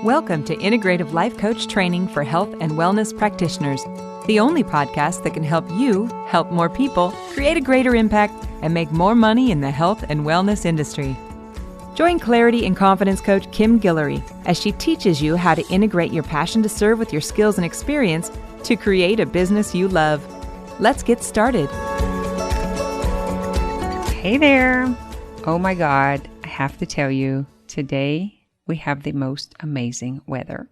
Welcome to Integrative Life Coach Training for Health and Wellness Practitioners, the only podcast that can help you help more people, create a greater impact, and make more money in the health and wellness industry. Join Clarity and Confidence Coach Kim Guillory as she teaches you how to integrate your passion to serve with your skills and experience to create a business you love. Let's get started. Hey there. Oh my God, I have to tell you, today we have the most amazing weather.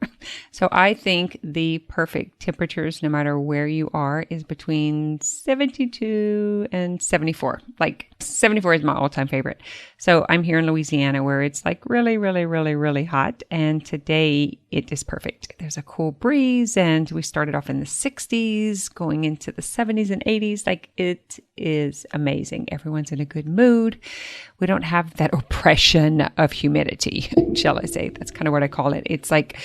So I think the perfect temperatures, no matter where you are, is between 72 and 74. Like 74 is my all-time favorite. So I'm here in Louisiana where it's like really, really, really, really hot. And today it is perfect. There's a cool breeze and we started off in the 60s, going into the 70s and 80s. Like it is amazing. Everyone's in a good mood. We don't have that oppression of humidity, shall I say. That's kind of what I call it. It's like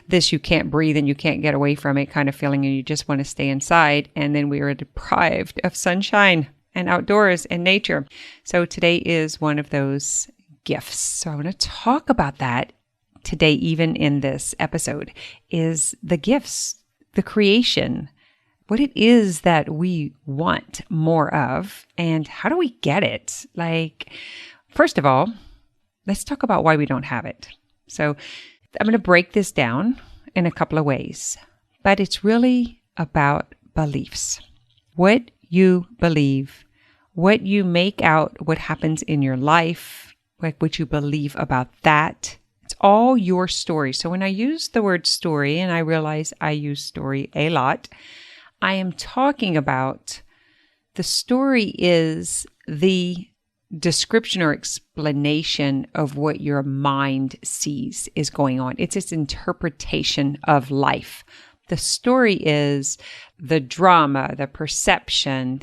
this, you can't breathe and you can't get away from it kind of feeling, and you just want to stay inside. And then we are deprived of sunshine and outdoors and nature. So today is one of those gifts. So I want to talk about that today, even in this episode, is the gifts, the creation, what it is that we want more of, and how do we get it? Like, first of all, let's talk about why we don't have it. So I'm going to break this down in a couple of ways, but it's really about beliefs. What you believe, what you make out, what happens in your life, like what you believe about that. It's all your story. So when I use the word story, and I realize I use story a lot, I am talking about the story is the description or explanation of what your mind sees is going on. It's its interpretation of life. The story is the drama, the perception,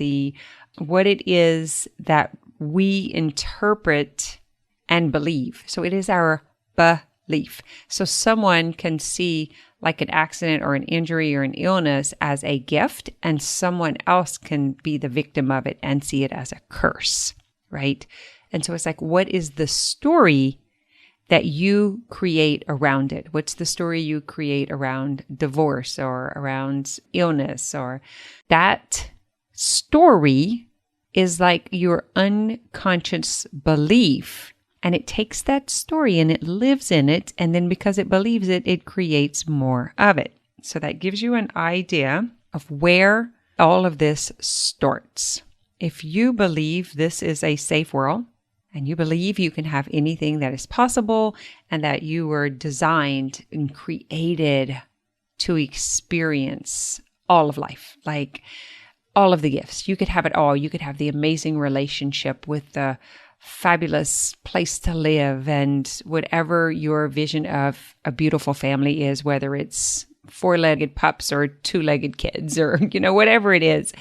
what it is that we interpret and believe. So it is our belief. So someone can see like an accident or an injury or an illness as a gift, and someone else can be the victim of it and see it as a curse, right? And so it's like, what is the story that you create around it? What's the story you create around divorce or around illness? Or that story is like your unconscious belief. And it takes that story and it lives in it. And then because it believes it, it creates more of it. So that gives you an idea of where all of this starts. If you believe this is a safe world, and you believe you can have anything that is possible, and that you were designed and created to experience all of life, like all of the gifts, you could have it all. You could have the amazing relationship with the fabulous place to live and whatever your vision of a beautiful family is, whether it's 4-legged pups or 2-legged kids or, whatever it is,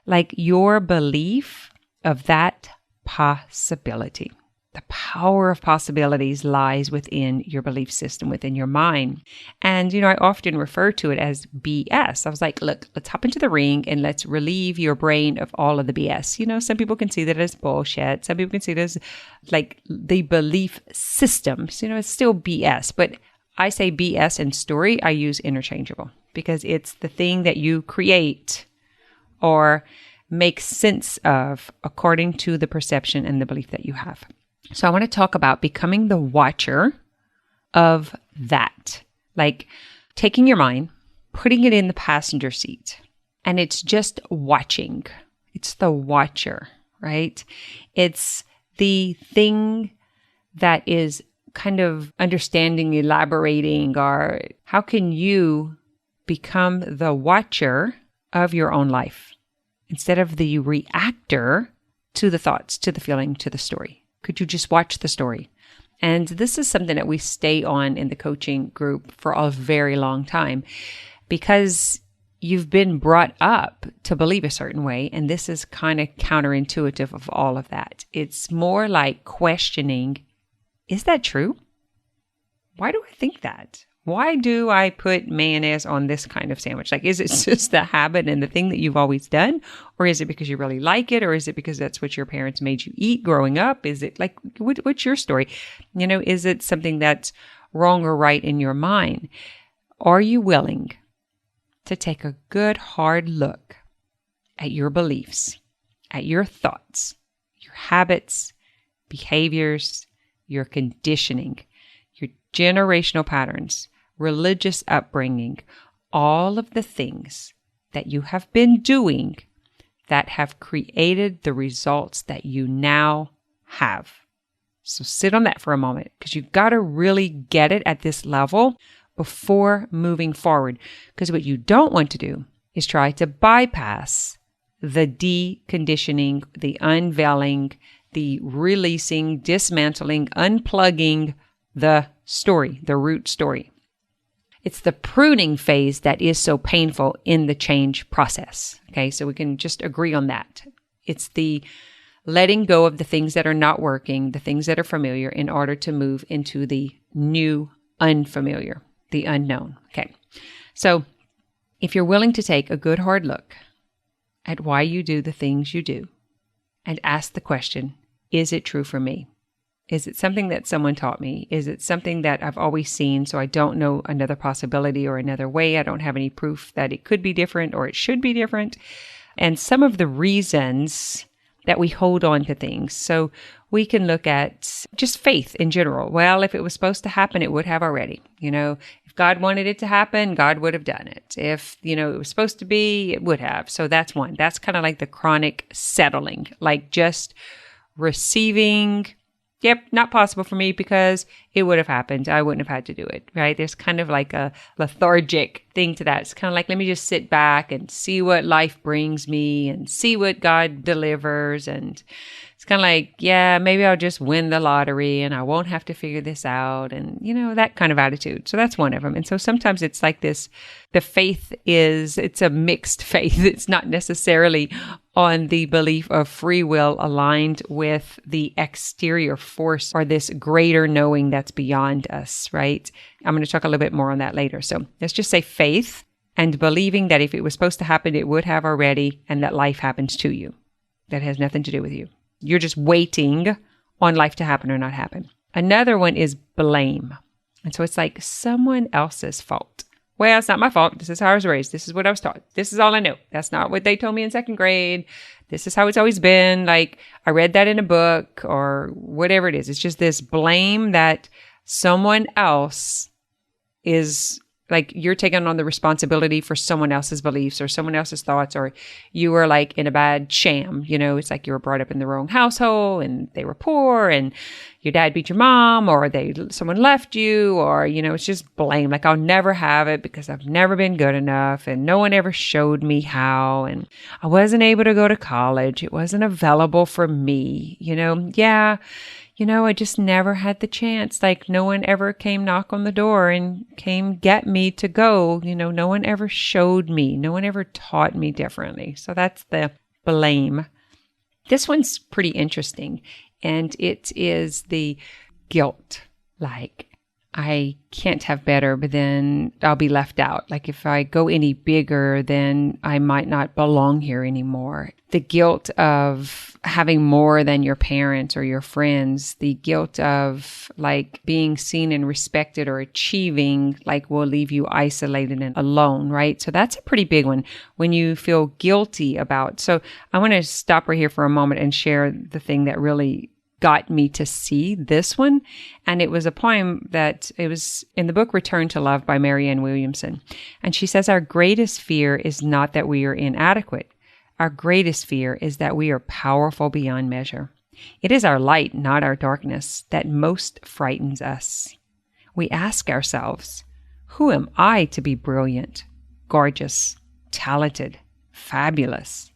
like your belief of that possibility. The power of possibilities lies within your belief system, within your mind. And, I often refer to it as BS. I was like, look, let's hop into the ring and let's relieve your brain of all of the BS. Some people can see that as bullshit. Some people can see it as like the belief systems. It's still BS. But I say BS and story, I use interchangeable because it's the thing that you create or make sense of according to the perception and the belief that you have. So I want to talk about becoming the watcher of that, like taking your mind, putting it in the passenger seat, and it's just watching. It's the watcher, right? It's the thing that is kind of understanding, elaborating, or how can you become the watcher of your own life instead of the reactor to the thoughts, to the feeling, to the story? Could you just watch the story? And this is something that we stay on in the coaching group for a very long time because you've been brought up to believe a certain way. And this is kind of counterintuitive of all of that. It's more like questioning, is that true? Why do I think that? Why do I put mayonnaise on this kind of sandwich? Like, is it just the habit and the thing that you've always done? Or is it because you really like it? Or is it because that's what your parents made you eat growing up? Is it like, what's your story? Is it something that's wrong or right in your mind. Are you willing to take a good hard look at your beliefs, at your thoughts, your habits, behaviors, your conditioning, your generational patterns, religious upbringing, all of the things that you have been doing that have created the results that you now have? So sit on that for a moment, because you've got to really get it at this level before moving forward. Because what you don't want to do is try to bypass the deconditioning, the unveiling, the releasing, dismantling, unplugging the story, the root story. It's the pruning phase that is so painful in the change process. Okay, so we can just agree on that. It's the letting go of the things that are not working, the things that are familiar, in order to move into the new unfamiliar, the unknown. Okay, so if you're willing to take a good hard look at why you do the things you do and ask the question, is it true for me? Is it something that someone taught me? Is it something that I've always seen, so I don't know another possibility or another way? I don't have any proof that it could be different or it should be different. And some of the reasons that we hold on to things. So we can look at just faith in general. Well, if it was supposed to happen, it would have already. If God wanted it to happen, God would have done it. If, it was supposed to be, it would have. So that's one. That's kind of like the chronic settling, like just receiving, yep, not possible for me because it would have happened. I wouldn't have had to do it, right? There's kind of like a lethargic thing to that. It's kind of like, let me just sit back and see what life brings me and see what God delivers. And it's kind of like, yeah, maybe I'll just win the lottery and I won't have to figure this out. And, that kind of attitude. So that's one of them. And so sometimes it's like this, the faith it's a mixed faith. It's not necessarily on the belief of free will aligned with the exterior force or this greater knowing that's beyond us, right? I'm going to talk a little bit more on that later. So let's just say faith and believing that if it was supposed to happen, it would have already, and that life happens to you. That has nothing to do with you. You're just waiting on life to happen or not happen. Another one is blame. And so it's like someone else's fault. Well, it's not my fault. This is how I was raised. This is what I was taught. This is all I know. That's not what they told me in second grade. This is how it's always been. Like I read that in a book or whatever it is. It's just this blame that someone else is like you're taking on the responsibility for someone else's beliefs or someone else's thoughts, or you were like in a bad sham. It's like you were brought up in the wrong household and they were poor and your dad beat your mom, or someone left you, or, it's just blame. Like I'll never have it because I've never been good enough and no one ever showed me how, and I wasn't able to go to college. It wasn't available for me, I just never had the chance. Like no one ever came knock on the door and came get me to go. No one ever showed me. No one ever taught me differently. So that's the blame. This one's pretty interesting. And it is the guilt. Like I can't have better, but then I'll be left out. Like if I go any bigger, then I might not belong here anymore. The guilt of having more than your parents or your friends, the guilt of like being seen and respected or achieving, like will leave you isolated and alone, right? So that's a pretty big one when you feel guilty about. So I want to stop right here for a moment and share the thing that really got me to see this one. And it was a poem that it was in the book Return to Love by Marianne Williamson. And she says, our greatest fear is not that we are inadequate. Our greatest fear is that we are powerful beyond measure. It is our light, not our darkness, that most frightens us. We ask ourselves, who am I to be brilliant, gorgeous, talented, fabulous?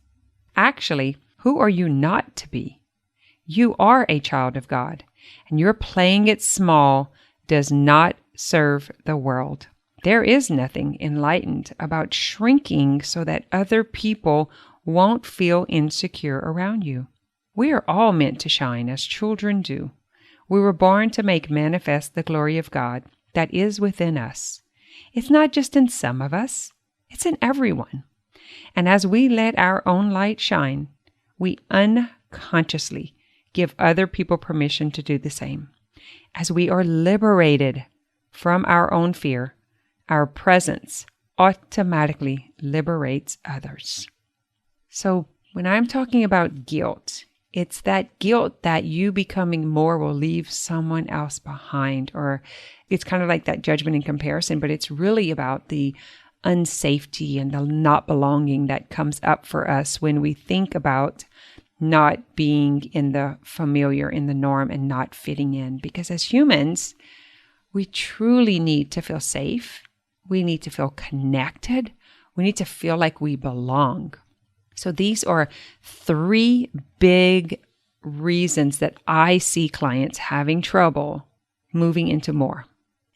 Actually, who are you not to be? You are a child of God, and your playing it small does not serve the world. There is nothing enlightened about shrinking so that other people won't feel insecure around you. We are all meant to shine as children do. We were born to make manifest the glory of God that is within us. It's not just in some of us, it's in everyone. And as we let our own light shine, we unconsciously give other people permission to do the same. As we are liberated from our own fear, our presence automatically liberates others. So when I'm talking about guilt, it's that guilt that you becoming more will leave someone else behind, or it's kind of like that judgment and comparison, but it's really about the unsafety and the not belonging that comes up for us when we think about not being in the familiar, in the norm, and not fitting in. Because as humans, we truly need to feel safe. We need to feel connected. We need to feel like we belong. So these are 3 big reasons that I see clients having trouble moving into more.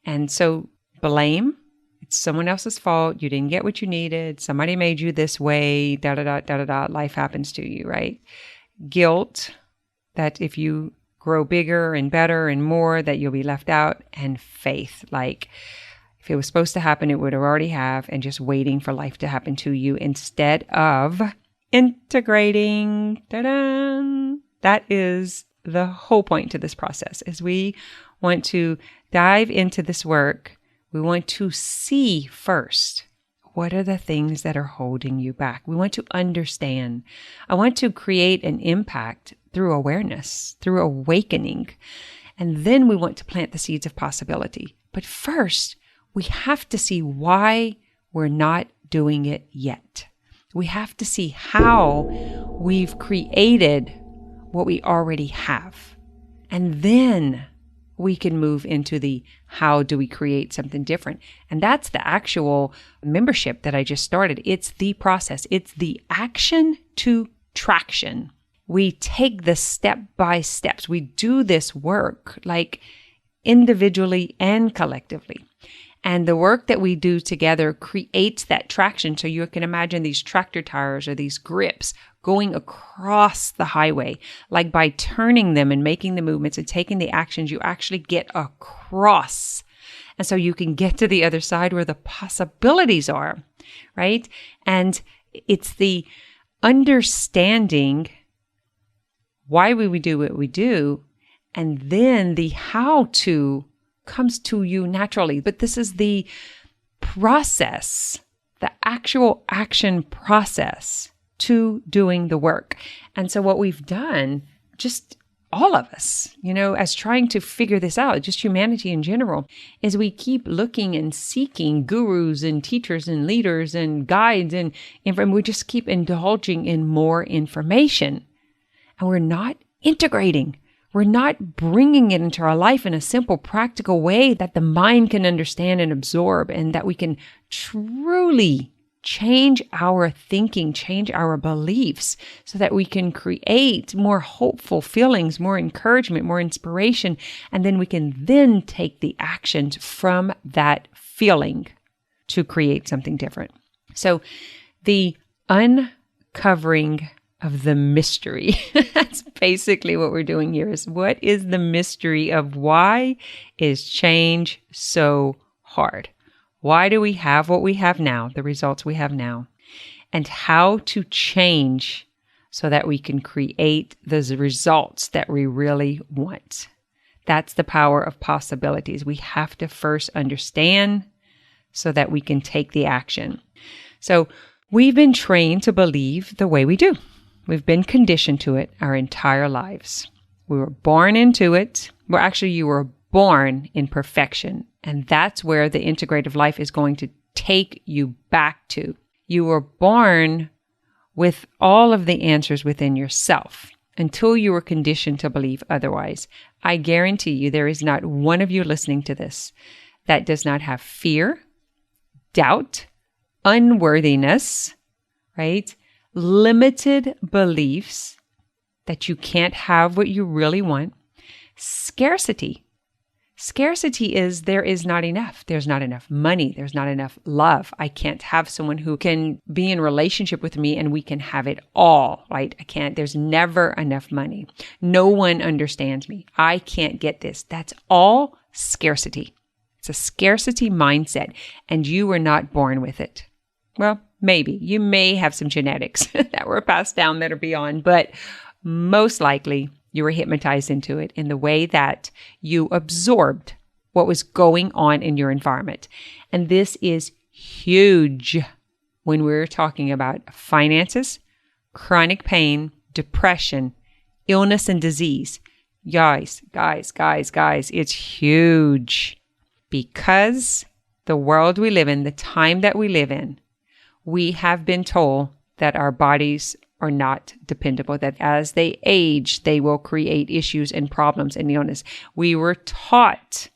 And so blame, it's someone else's fault. You didn't get what you needed. Somebody made you this way, life happens to you, right? Guilt, that if you grow bigger and better and more, that you'll be left out. And faith, like if it was supposed to happen, it would have already have, and just waiting for life to happen to you instead of integrating. Ta-da! That is the whole point to this process, is we want to dive into this work. We want to see first, what are the things that are holding you back? We want to understand. I want to create an impact through awareness, through awakening. And then we want to plant the seeds of possibility. But first, we have to see why we're not doing it yet. We have to see how we've created what we already have. And then we can move into the how do we create something different. And that's the actual membership that I just started. It's the process. It's the action to traction. We take the step by steps. We do this work like individually and collectively. And the work that we do together creates that traction. So you can imagine these tractor tires or these grips going across the highway. Like by turning them and making the movements and taking the actions, you actually get across. And so you can get to the other side where the possibilities are, right? And it's the understanding why we do what we do, and then the how to comes to you naturally. But this is the process, the actual action process to doing the work. And so what we've done, just all of us, as trying to figure this out, just humanity in general, is we keep looking and seeking gurus and teachers and leaders and guides, and we just keep indulging in more information. And we're not integrating. We're not bringing it into our life in a simple, practical way that the mind can understand and absorb, and that we can truly change our thinking, change our beliefs, so that we can create more hopeful feelings, more encouragement, more inspiration, and then we can then take the actions from that feeling to create something different. So the uncovering of the mystery. That's basically what we're doing here, is what is the mystery of why is change so hard? Why do we have what we have now, the results we have now, and how to change so that we can create those results that we really want. That's the power of possibilities. We have to first understand so that we can take the action. So we've been trained to believe the way we do. We've been conditioned to it our entire lives. We were born into it. Well, actually, you were born in perfection. And that's where the integrative life is going to take you back to. You were born with all of the answers within yourself until you were conditioned to believe otherwise. I guarantee you there is not one of you listening to this that does not have fear, doubt, unworthiness, right? Limited beliefs that you can't have what you really want. Scarcity. Scarcity is there is not enough. There's not enough money. There's not enough love. I can't have someone who can be in relationship with me and we can have it all, right? There's never enough money. No one understands me. I can't get this. That's all scarcity. It's a scarcity mindset, and you were not born with it. Well, maybe. You may have some genetics that were passed down that are beyond, but most likely you were hypnotized into it in the way that you absorbed what was going on in your environment. And this is huge when we're talking about finances, chronic pain, depression, illness, and disease. Guys, it's huge because the world we live in, the time that we live in, we have been told that our bodies are not dependable, that as they age, they will create issues and problems and illness. We were taught,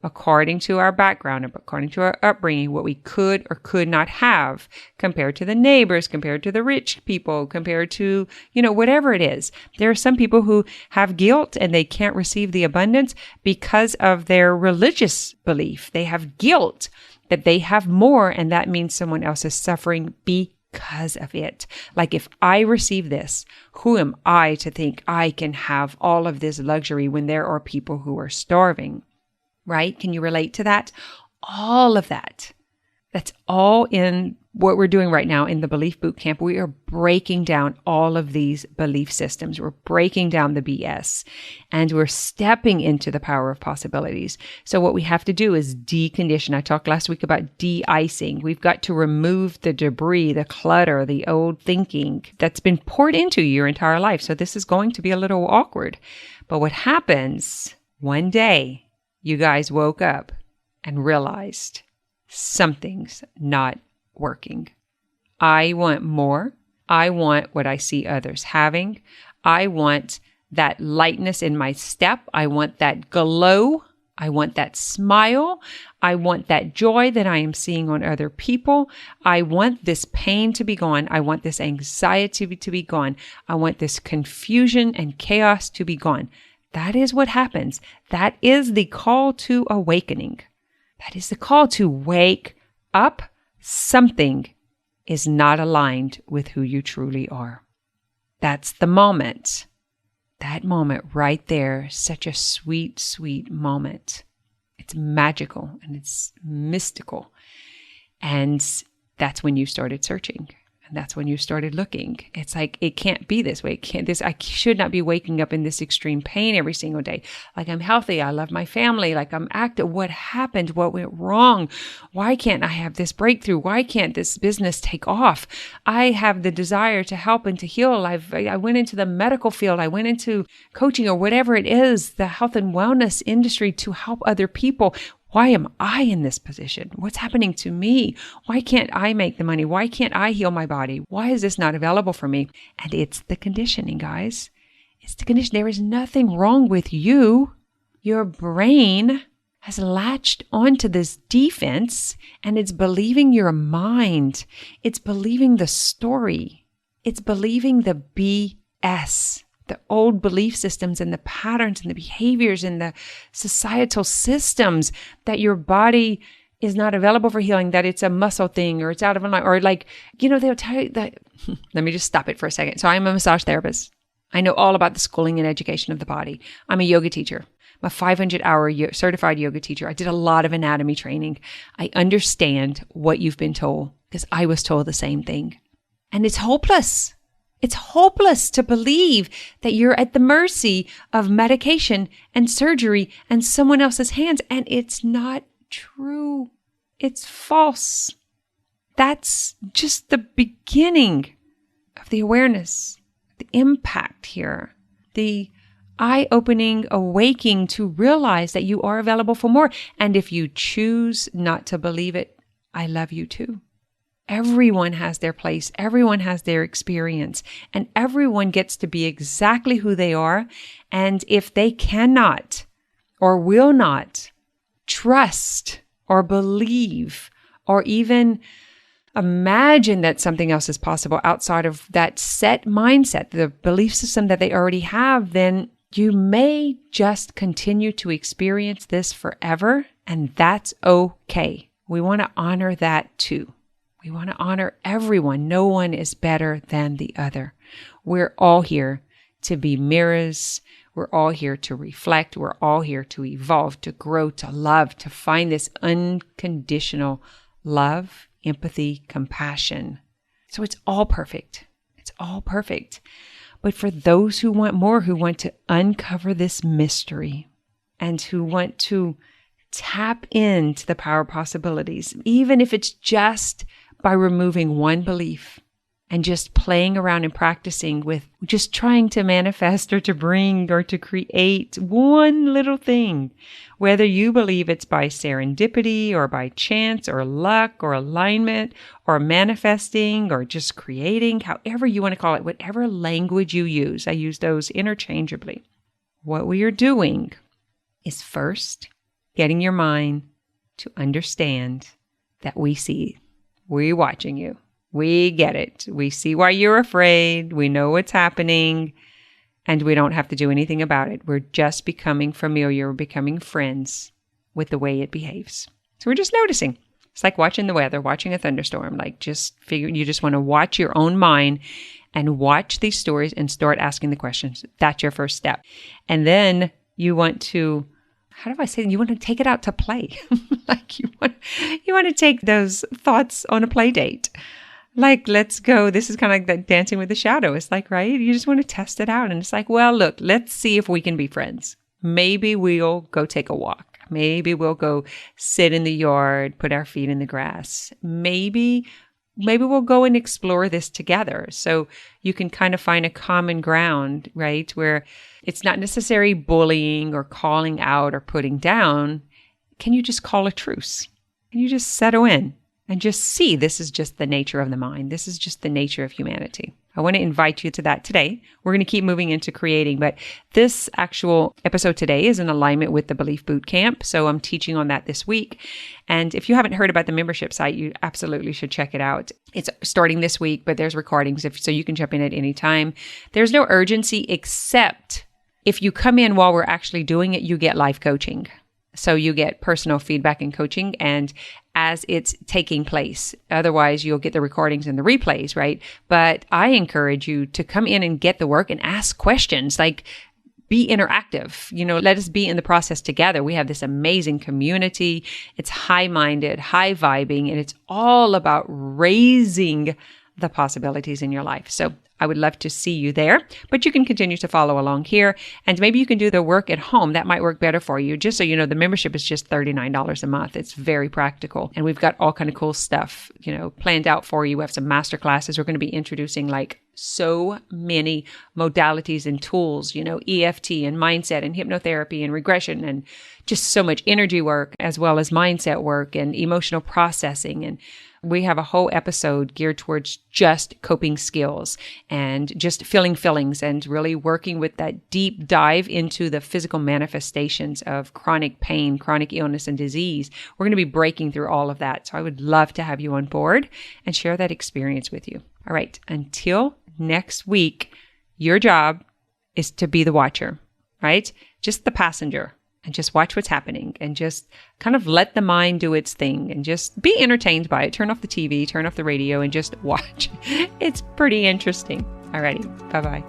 according to our background, according to our upbringing, what we could or could not have compared to the neighbors, compared to the rich people, compared to, whatever it is. There are some people who have guilt and they can't receive the abundance because of their religious belief. They have guilt that they have more, and that means someone else is suffering because of it. Like, if I receive this, who am I to think I can have all of this luxury when there are people who are starving? Right? Can you relate to that? All of that. That's all in what we're doing right now in the Belief Bootcamp. We are breaking down all of these belief systems. We're breaking down the BS, and we're stepping into the power of possibilities. So what we have to do is decondition. I talked last week about de-icing. We've got to remove the debris, the clutter, the old thinking that's been poured into your entire life. So this is going to be a little awkward. But what happens one day, you guys woke up and realized something's not working. I want more. I want what I see others having. I want that lightness in my step. I want that glow. I want that smile. I want that joy that I am seeing on other people. I want this pain to be gone. I want this anxiety to be gone. I want this confusion and chaos to be gone. That is what happens. That is the call to awakening. That is the call to wake up. Something is not aligned with who you truly are. That's the moment. That moment right there, such a sweet, sweet moment. It's magical and it's mystical. And that's when you started searching. And that's when you started looking. It's like, it can't be this way. I should not be waking up in this extreme pain every single day. Like, I'm healthy. I love my family. Like, I'm active. What happened? What went wrong? Why can't I have this breakthrough? Why can't this business take off? I have the desire to help and to heal. I went into the medical field. I went into coaching or whatever it is, the health and wellness industry, to help other people. Why am I in this position? What's happening to me? Why can't I make the money? Why can't I heal my body? Why is this not available for me? And it's the conditioning, guys. It's the condition. There is nothing wrong with you. Your brain has latched onto this defense, and it's believing your mind. It's believing the story. It's believing the BS. The old belief systems and the patterns and the behaviors and the societal systems that your body is not available for healing, that it's a muscle thing or it's out of line, or they'll tell you that. Let me just stop it for a second. So I'm a massage therapist. I know all about the schooling and education of the body. I'm a yoga teacher. I'm a 500-hour certified yoga teacher. I did a lot of anatomy training. I understand what you've been told because I was told the same thing. And it's hopeless. It's hopeless to believe that you're at the mercy of medication and surgery and someone else's hands. And it's not true. It's false. That's just the beginning of the awareness, the impact here, the eye-opening awakening to realize that you are available for more. And if you choose not to believe it, I love you too. Everyone has their place. Everyone has their experience, and everyone gets to be exactly who they are. And if they cannot or will not trust or believe or even imagine that something else is possible outside of that set mindset, the belief system that they already have, then you may just continue to experience this forever, and that's okay. We want to honor that too. We want to honor everyone. No one is better than the other. We're all here to be mirrors. We're all here to reflect. We're all here to evolve, to grow, to love, to find this unconditional love, empathy, compassion. So it's all perfect. It's all perfect. But for those who want more, who want to uncover this mystery and who want to Tap into the power of possibilities, even if it's just by removing one belief and just playing around and practicing with just trying to manifest or to bring or to create one little thing, whether you believe it's by serendipity or by chance or luck or alignment or manifesting or just creating, however you want to call it, whatever language you use. I use those interchangeably. What we are doing is first getting your mind to understand that we see, we're watching you. We get it. We see why you're afraid. We know what's happening, and we don't have to do anything about it. We're just becoming familiar. We're becoming friends with the way it behaves. So we're just noticing. It's like watching the weather, watching a thunderstorm. Like just figure, you just want to watch your own mind and watch these stories and start asking the questions. That's your first step. And then you want to, how do I say it? You want to take it out to play. Like you want to take those thoughts on a play date. Like, let's go. This is kind of like that dancing with the shadow. It's like, right? You just want to test it out. And it's like, well, look, let's see if we can be friends. Maybe we'll go take a walk. Maybe we'll go sit in the yard, put our feet in the grass. Maybe we'll go and explore this together. So you can kind of find a common ground, right? Where it's not necessarily bullying or calling out or putting down. Can you just call a truce? Can you just settle in? And just see, this is just the nature of the mind. This is just the nature of humanity. I want to invite you to that today. We're going to keep moving into creating, but this actual episode today is in alignment with the Belief Bootcamp. So I'm teaching on that this week. And if you haven't heard about the membership site, you absolutely should check it out. It's starting this week, but there's recordings, so you can jump in at any time. There's no urgency, except if you come in while we're actually doing it, you get life coaching. So you get personal feedback and coaching, and as it's taking place. Otherwise, you'll get the recordings and the replays, right? But I encourage you to come in and get the work and ask questions, like be interactive. Let us be in the process together. We have this amazing community. It's high-minded, high-vibing, and it's all about raising the possibilities in your life. So I would love to see you there, but you can continue to follow along here, and maybe you can do the work at home. That might work better for you. Just so you know, the membership is just $39 a month. It's very practical, and we've got all kind of cool stuff, planned out for you. We have some master classes. We're going to be introducing like so many modalities and tools, EFT and mindset and hypnotherapy and regression and just so much energy work, as well as mindset work and emotional processing. And we have a whole episode geared towards just coping skills and just feeling feelings and really working with that deep dive into the physical manifestations of chronic pain, chronic illness, and disease. We're going to be breaking through all of that. So I would love to have you on board and share that experience with you. All right. Until next week, your job is to be the watcher, right? Just the passenger. And just watch what's happening and just kind of let the mind do its thing and just be entertained by it. Turn off the TV, turn off the radio, and just watch. It's pretty interesting. Alrighty, bye-bye.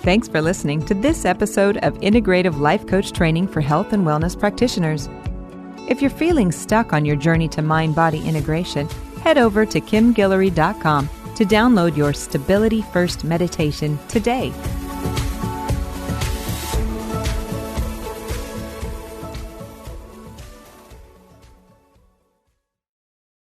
Thanks for listening to this episode of Integrative Life Coach Training for Health and Wellness Practitioners. If you're feeling stuck on your journey to mind-body integration, head over to kimguillory.com to download your Stability First meditation today.